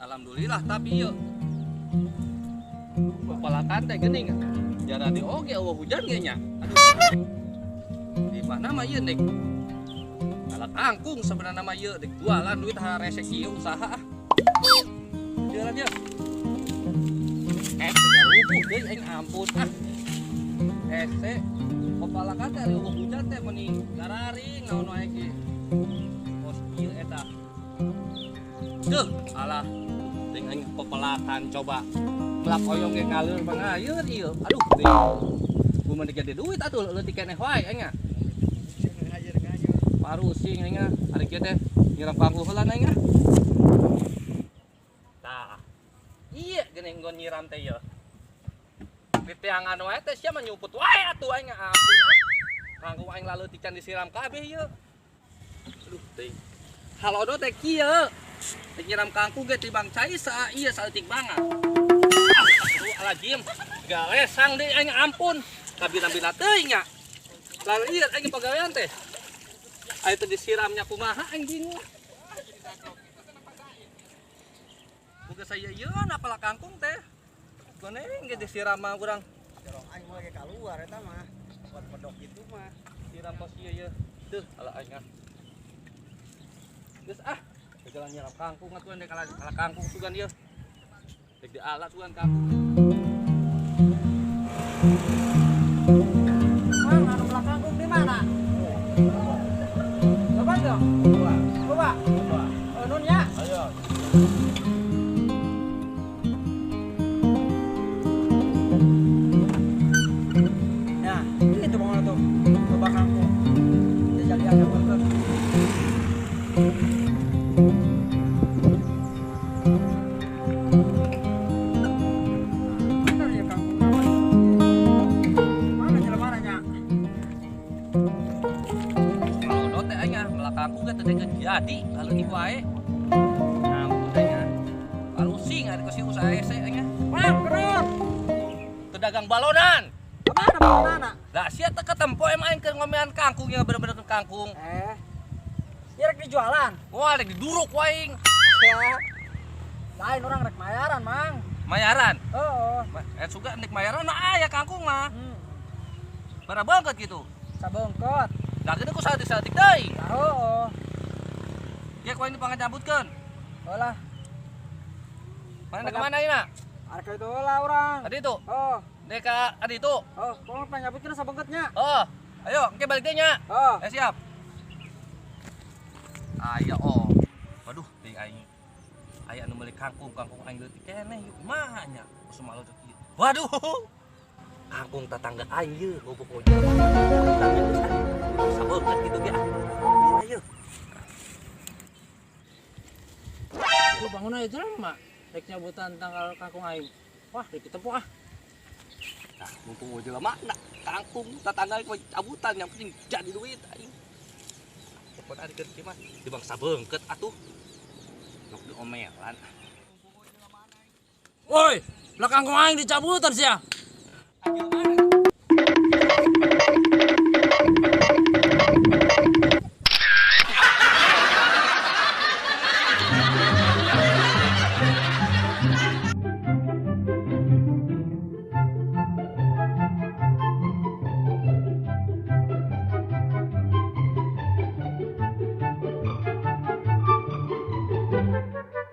Alhamdulillah tapi yuk kepala kantai gening jara di oge eueuh hujan ge nya. Aduh. Di mana mah ieu nek ala kangkung sebenarnya mah ieu nek jualan duit harese kieu usaha. Jalan ya. Segala rubuh deui aing ampun ah. Kepala kantai ari eueuh hujan teh meni gararing naon wae ge. Pos ieu eta. Duh, alah ting aing pepelakan coba melak oyong ge ngalir bangayeun ieu. Aduh, deui. Kumaha gede duit atuh leutik keneh wae aing nya. Parusing aing nya, ari kieu teh nyiram kangkung heula aing nya. Tah. Ieu geuning nggon nyiram teh ieu. Diteangan wae teh sia mah nyuput wae atuh aing nya ampun ah. Kangkung aing laleutik can disiram kabeh ieu. Aduh, deui. Halodo teh kieu. Nyiram kangkung ge tibang cai sa ieu saeutik banget. Aduh alajim, galesang deui aing ampun. Kabina-bina teuing nya. Lalu ieu aing pagawean teh. Aya teh disiramnya kumaha aing bingung. Boga saya yeun apalah kangkung teh. Koneng ge disiram mah urang. Jorong aing mah ge kaluar eta mah. Buat pedok itu mah. Siram pos ieu. Teuh ala aing ah. Geus ah. Jalan nyiram kangkung atuan dek ala kangkung sugan ieu. Dek di alat sugan kangkung. Mang, anu belakang kangkung di mana? Coba dong. Coba. Nun ya. Ayo. Nah, itu bang tuh. Coba kangkung. Dia jadi ada burger. Kangkung teh teh jadi lalu ieu wae. Nah, budaya. Parusing ari si usaha hese nya. Mang, kerut. Teu dagang balonan. Kemana balonana? Lah sia teh ketempo emang aing keur ngomean kangkung yang bener-bener kangkung. Dia rek dijualan. Wah, rek diduruk wae aing. Ya. Lain orang rek mayaran, Mang. Mayaran. Heeh. Suga nek mayaran mah aya kangkung mah. Bara banget gitu. Sabengkot. Lah geuning ku saeutik-saeutik deui. Heeh. Ya ku ini pangajabutkeun. Heula. Mana ke mana ieu? Arek itu heula urang. Adi itu. Oh. Dek ka adi itu. Oh, kok panyabutkeun sabengkotnya? Oh. Ayo, engke balik deui nya. Oh. Siap. Aya oh. Waduh, deui aing. Aya anu meuli kangkung aing leutik keneh ieu kumaha nya? Sumalo teh kieu. Waduh. Kangkung tetangga aing ieu, gobok ojo. Sabeungkeut kitu ge ah. Ayo. Lu bangun aja lah, Mak. Rek nyabutan tanggal kangkung aing. Wah, rek tempo ah. Nah, mumpung ojo lama nak kangkung tetangga aing cabutan yang penting jadi duit aing. Pokoknya ari keur kieu mah dibang sabeungkeut atuh. Nok diomelan. Woi, lah kangkung aing dicabutan sia.